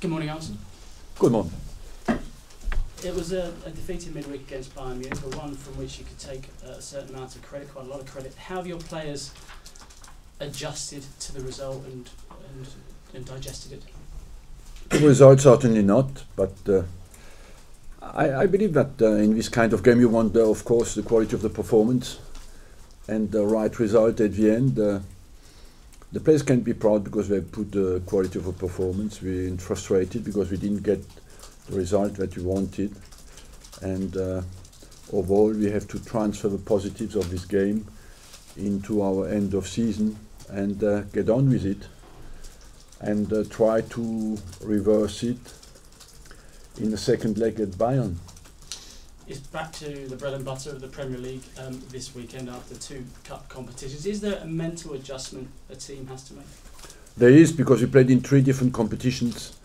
Good morning, Arsene. Good morning. It was a defeat in midweek against Bayern Munich, but one from which you could take a certain amount of credit, quite a lot of credit. How have your players adjusted to the result and digested it? The result certainly not, but I believe that in this kind of game you want, of course, the quality of the performance and the right result at the end. The players can be proud because they put the quality of a performance. We're frustrated because we didn't get the result that we wanted, and overall we have to transfer the positives of this game into our end of season and get on with it and try to reverse it in the second leg at Bayern. It's back to the bread and butter of the Premier League this weekend after two cup competitions. Is there a mental adjustment a team has to make? There is, because we played in 3 different competitions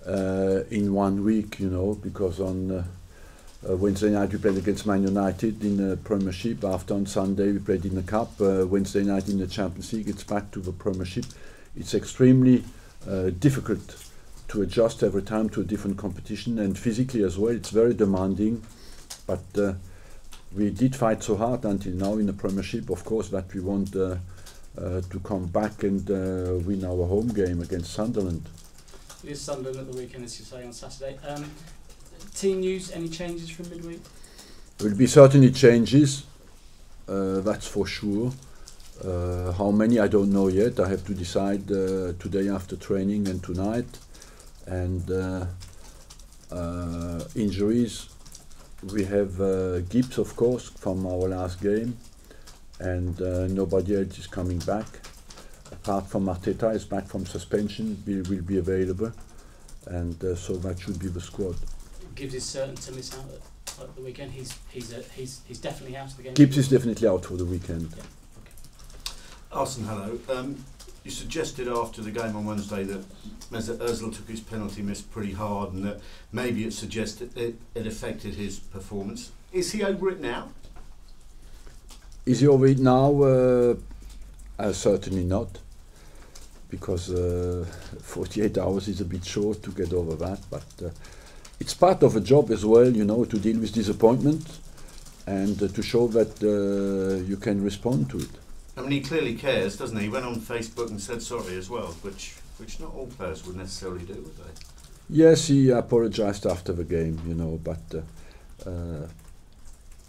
in 1 week, you know, because on Wednesday night we played against Man United in the Premiership. After on Sunday we played in the Cup. Wednesday night in the Champions League. It's back to the Premiership. It's extremely difficult to adjust every time to a different competition, and physically as well. It's very demanding. But we did fight so hard until now in the Premiership, of course, that we want to come back and win our home game against Sunderland. It is Sunderland at the weekend, as you say, on Saturday. Team news, any changes from midweek? There will be certainly changes, that's for sure. How many, I don't know yet. I have to decide today after training and tonight. And injuries. We have Gibbs, of course, from our last game, and nobody else is coming back. Apart from Arteta is back from suspension, will be available, and so that should be the squad. Gibbs is certain to miss out at the weekend. He's definitely out of the game. Gibbs is definitely out for the weekend. Yeah. Okay. Arsene, hello. You suggested after the game on Wednesday that Mesut Ozil took his penalty miss pretty hard, and that maybe it suggested it affected his performance. Is he over it now? Is he over it now? Certainly not, because 48 hours is a bit short to get over that. But it's part of a job as well, you know, to deal with disappointment and to show that you can respond to it. I mean, he clearly cares, doesn't he? He went on Facebook and said sorry as well, which not all players would necessarily do, would they? Yes, he apologised after the game, you know, but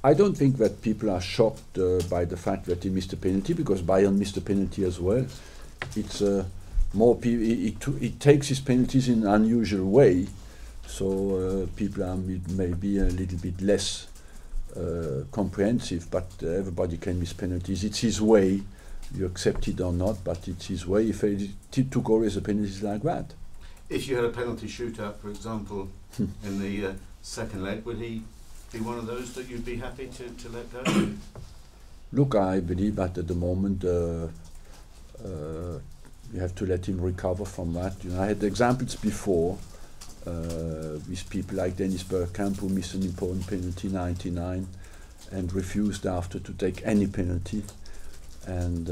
I don't think that people are shocked by the fact that he missed a penalty, because Bayern missed a penalty as well. It's more people. He takes his penalties in an unusual way, so people are maybe a little bit less comprehensive, but everybody can miss penalties. It's his way, you accept it or not, but it's his way. If he took always a penalties like that. If you had a penalty shootout, for example, in the second leg, would he be one of those that you'd be happy to let go? Look, I believe that at the moment you have to let him recover from that. You know, I had examples before with people like Dennis Bergkamp, who missed an important penalty in '99 and refused after to take any penalty, and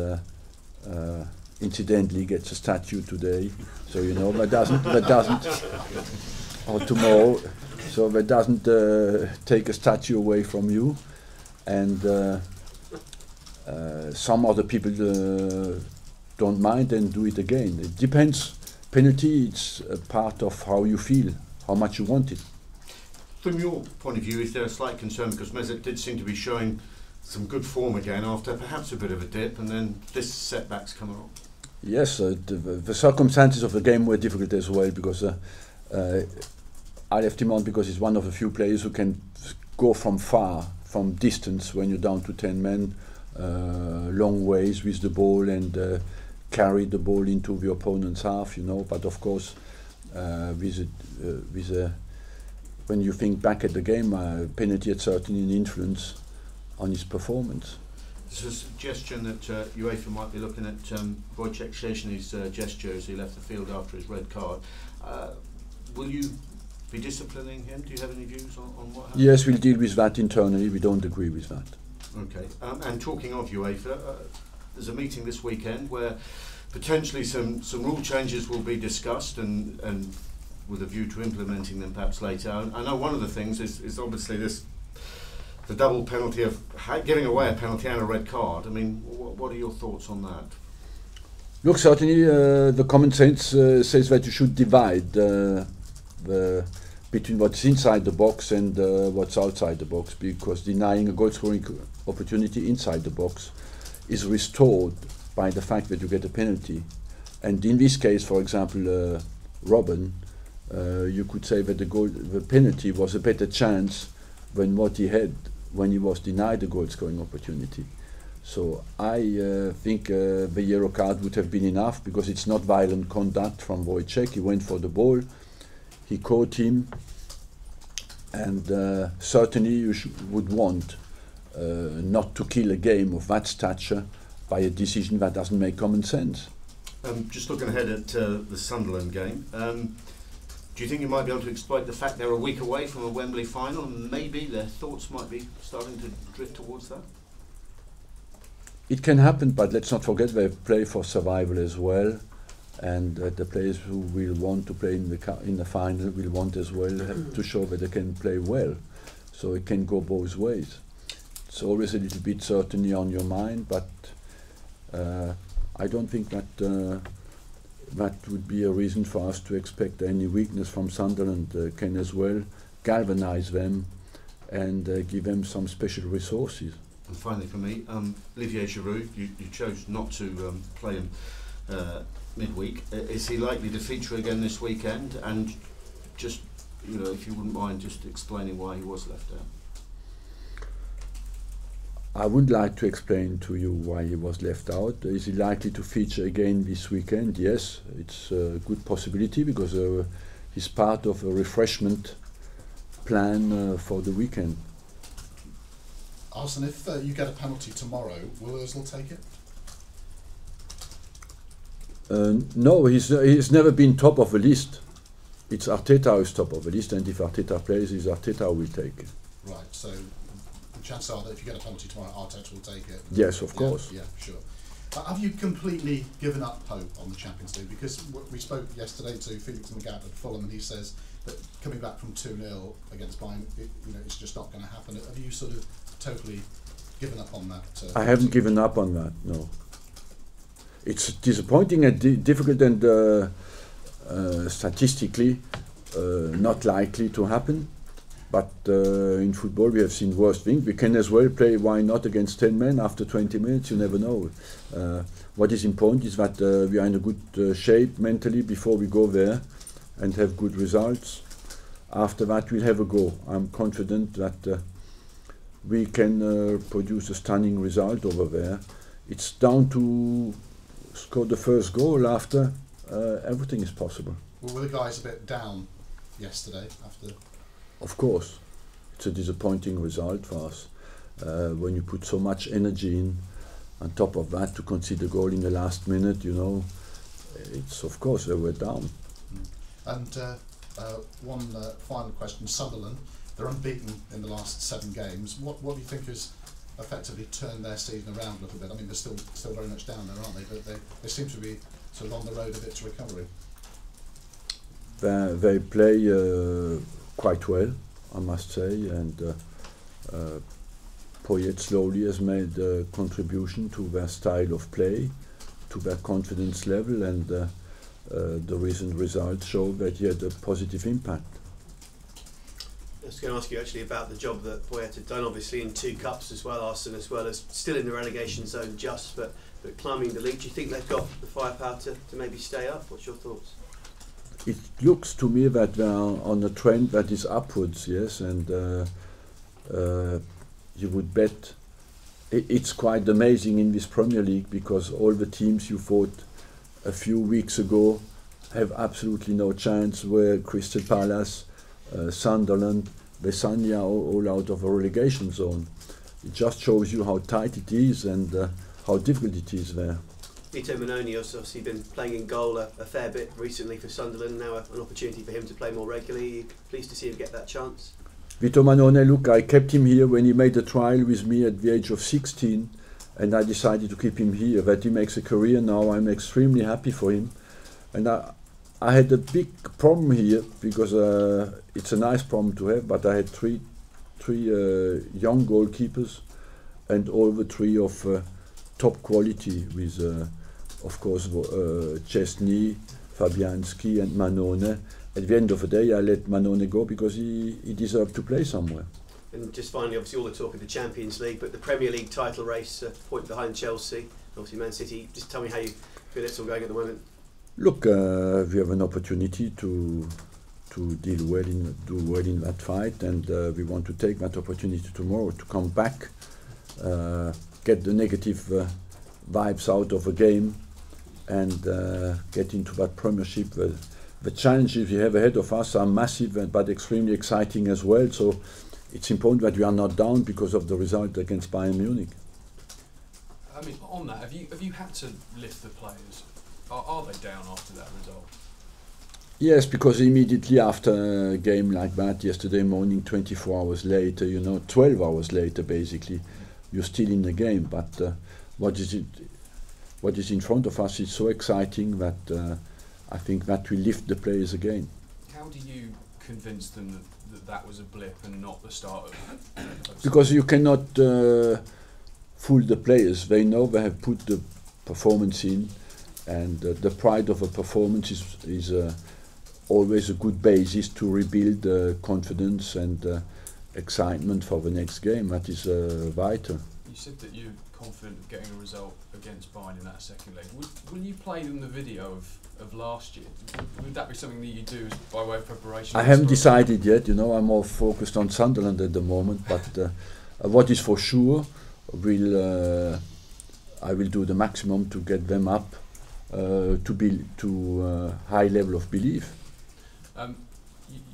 incidentally gets a statue today. So you know, that doesn't or tomorrow. So that doesn't take a statue away from you, and some other people don't mind and do it again. It depends. Penalty, it's a part of how you feel, how much you want it. From your point of view, is there a slight concern, because Mesut did seem to be showing some good form again after perhaps a bit of a dip, and then this setback's come along? Yes, the circumstances of the game were difficult as well, because I left him on because he's one of the few players who can go from distance when you're down to 10 men, long ways with the ball, and carry the ball into the opponent's half, you know. But of course, when you think back at the game, penalty had certainly an influence on his performance. There's a suggestion that UEFA might be looking at Wojciech Szczesny's gesture as he left the field after his red card. Will you be disciplining him? Do you have any views on what happened? Yes, we'll deal with that internally. We don't agree with that. Okay. And talking of UEFA, there's a meeting this weekend where potentially some rule changes will be discussed, and with a view to implementing them perhaps later. I know one of the things is obviously the double penalty of giving away a penalty and a red card. I mean, what are your thoughts on that? Look, certainly the common sense says that you should divide between what's inside the box and what's outside the box, because denying a goal-scoring opportunity inside the box is restored by the fact that you get a penalty. And in this case, for example, Robben, you could say that the penalty was a better chance than what he had when he was denied a goal-scoring opportunity. So I think the yellow card would have been enough, because it's not violent conduct from Wojciech. He went for the ball, he caught him, and certainly you would want not to kill a game of that stature by a decision that doesn't make common sense. Just looking ahead at the Sunderland game, do you think you might be able to exploit the fact they're a week away from a Wembley final, and maybe their thoughts might be starting to drift towards that? It can happen, but let's not forget they play for survival as well, and the players who will want to play in the final will want as well have to show that they can play well. So it can go both ways. It's always a little bit certainly on your mind, but I don't think that that would be a reason for us to expect any weakness from Sunderland. Can as well galvanise them and give them some special resources. And finally for me, Olivier Giroud, you chose not to play him midweek. Is he likely to feature again this weekend? And just, if you wouldn't mind just explaining why he was left out. I would like to explain to you why he was left out. Is he likely to feature again this weekend? Yes, it's a good possibility, because he's part of a refreshment plan for the weekend. Arsene, if you get a penalty tomorrow, will Ozil take it? No, he's never been top of the list. It's Arteta who's top of the list, and if Arteta plays, it's Arteta who will take it. Right, so the chances are that if you get a penalty tomorrow, Arteta will take it. Yes, of course. Yeah, sure. Have you completely given up hope on the Champions League? Because we spoke yesterday to Felix Magath at Fulham, and he says that coming back from 2-0 against Bayern, it's just not going to happen. Have you sort of totally given up on that? I haven't given up on that, no. It's disappointing and difficult, and statistically not likely to happen. But in football we have seen worse things. We can as well play, why not, against 10 men after 20 minutes, you never know. What is important is that we are in a good shape mentally before we go there and have good results. After that we'll have a go. I'm confident that we can produce a stunning result over there. It's down to score the first goal. After everything is possible. Well, were the guys a bit down yesterday after? Of course, it's a disappointing result for us. When you put so much energy in, on top of that, to concede a goal in the last minute, it's, of course, they were down. And one final question: Sunderland, they're unbeaten in the last 7 games. What do you think has effectively turned their season around a little bit? I mean, they're still very much down there, aren't they? But they seem to be sort of on the road a bit to recovery. They play quite well, I must say, and Poyet slowly has made a contribution to their style of play, to their confidence level, and the recent results show that he had a positive impact. I was going to ask you actually about the job that Poyet had done, obviously in 2 cups as well, Arsene, as well as still in the relegation zone but climbing the league. Do you think they've got the firepower to maybe stay up? What's your thoughts? It looks to me that they are on a trend that is upwards, yes, and you would bet it's quite amazing in this Premier League, because all the teams you fought a few weeks ago have absolutely no chance, where Crystal Palace, Sunderland, Vesania are all out of a relegation zone. It just shows you how tight it is and how difficult it is there. Vito Manoni has obviously been playing in goal a fair bit recently for Sunderland, now an opportunity for him to play more regularly. Are you pleased to see him get that chance? Vito Manoni, look, I kept him here when he made a trial with me at the age of 16, and I decided to keep him here. That he makes a career now, I'm extremely happy for him. And I had a big problem here because it's a nice problem to have, but I had three young goalkeepers, and all the three of top quality with, of course, Chesney, Fabianski and Manone. At the end of the day, I let Manone go because he deserved to play somewhere. And just finally, obviously all the talk of the Champions League, but the Premier League title race, point behind Chelsea, obviously Man City. Just tell me how you feel it's all going at the moment. Look, we have an opportunity to do well in that fight, and we want to take that opportunity tomorrow to come back, get the negative vibes out of the game, and get into that Premiership. The challenges we have ahead of us are massive but extremely exciting as well. So it's important that we are not down because of the result against Bayern Munich. I mean, on that, have you had to lift the players? Are they down after that result? Yes, because immediately after a game like that, yesterday morning, 24 hours later, 12 hours later, basically, you're still in the game. But what is in front of us is so exciting that I think that will lift the players again. How do you convince them that was a blip and not the start of? Because you cannot fool the players. They know they have put the performance in, and the pride of a performance is always a good basis to rebuild confidence and excitement for the next game. That is vital. You said that you're confident of getting a result against Bayern in that second leg. Will you play them the video of last year? Would that be something that you do by way of preparation? I haven't decided yet. I'm more focused on Sunderland at the moment. But what is for sure, I will do the maximum to get them up to a high level of belief.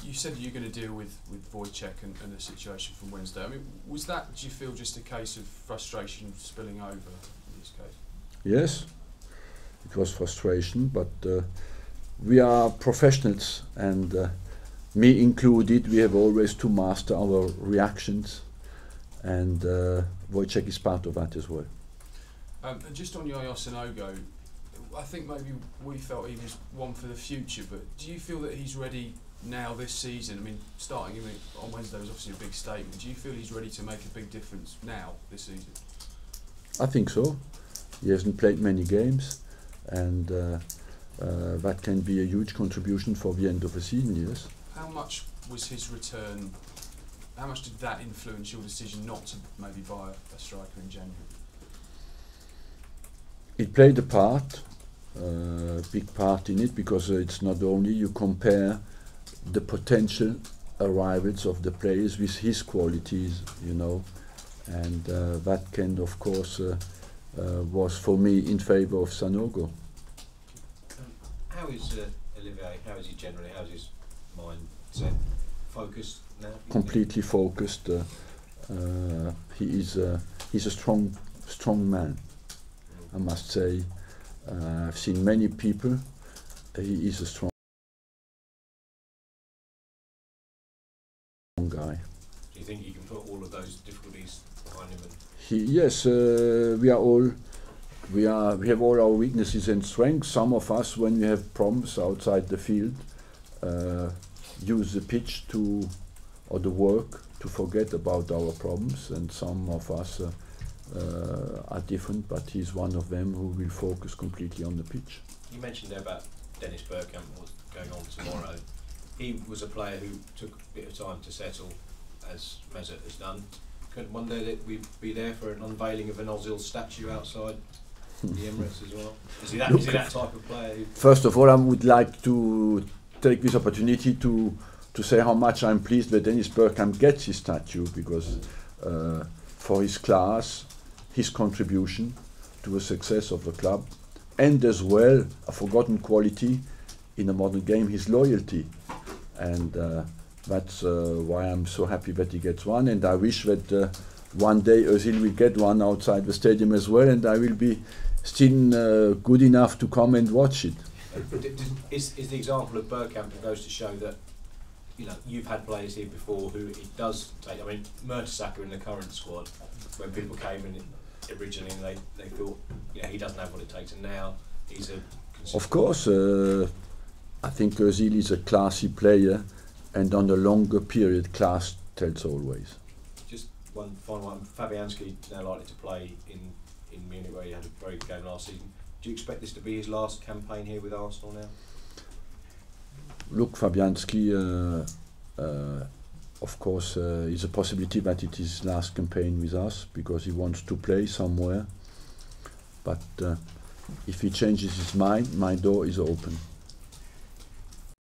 You said that you're going to deal with Wojciech and the situation from Wednesday. I mean, was that, do you feel, just a case of frustration spilling over in this case? Yes, it was frustration, but we are professionals, and me included, we have always to master our reactions, and Wojciech is part of that as well. And just on Yaya Sanogo, I think maybe we felt he was one for the future, but do you feel that he's ready now this season? I mean, starting him on Wednesday was obviously a big statement. Do you feel he's ready to make a big difference now this season? I think so. He hasn't played many games, and that can be a huge contribution for the end of the season, yes. How much was his return, how much did that influence your decision not to maybe buy a striker in January? It played a part, big part in it, because it's not only you compare the potential arrivals of the players with his qualities, and that can, of course, was for me in favour of Sanogo. How is Olivier? How is he generally? How's his mindset? Focused now? Completely focused. He's a strong man, I must say. I've seen many people. He is a strong guy. Do you think he can put all of those difficulties behind him? Yes, we have all our weaknesses and strengths. Some of us, when we have problems outside the field, use the pitch or the work to forget about our problems, and some of us are different, but he's one of them who will focus completely on the pitch. You mentioned there about Dennis Bergkamp was going on tomorrow. He was a player who took a bit of time to settle, as Mesut has done. Couldn't one day that we'd be there for an unveiling of an Ozil statue outside the Emirates as well? Is he that type of player? First of all, I would like to take this opportunity to say how much I'm pleased that Dennis Bergkamp gets his statue, because for his class, his contribution to the success of the club, and as well a forgotten quality in the modern game, his loyalty, and that's why I'm so happy that he gets one, and I wish that one day Ozil will get one outside the stadium as well, and I will be still good enough to come and watch it. Is the example of Bergkamp that goes to show that you've had players here before who it does take. I mean, Mertesacker in the current squad, when people came in originally, and they thought he doesn't have what it takes, and now he's a. Of course, I think Ozil is a classy player, and on a longer period, class tells always. Just one final one. Fabianski now likely to play in Munich, where he had a very good game last season. Do you expect this to be his last campaign here with Arsenal now? Look, Fabianski, of course, is a possibility that it is his last campaign with us because he wants to play somewhere. But if he changes his mind, my door is open.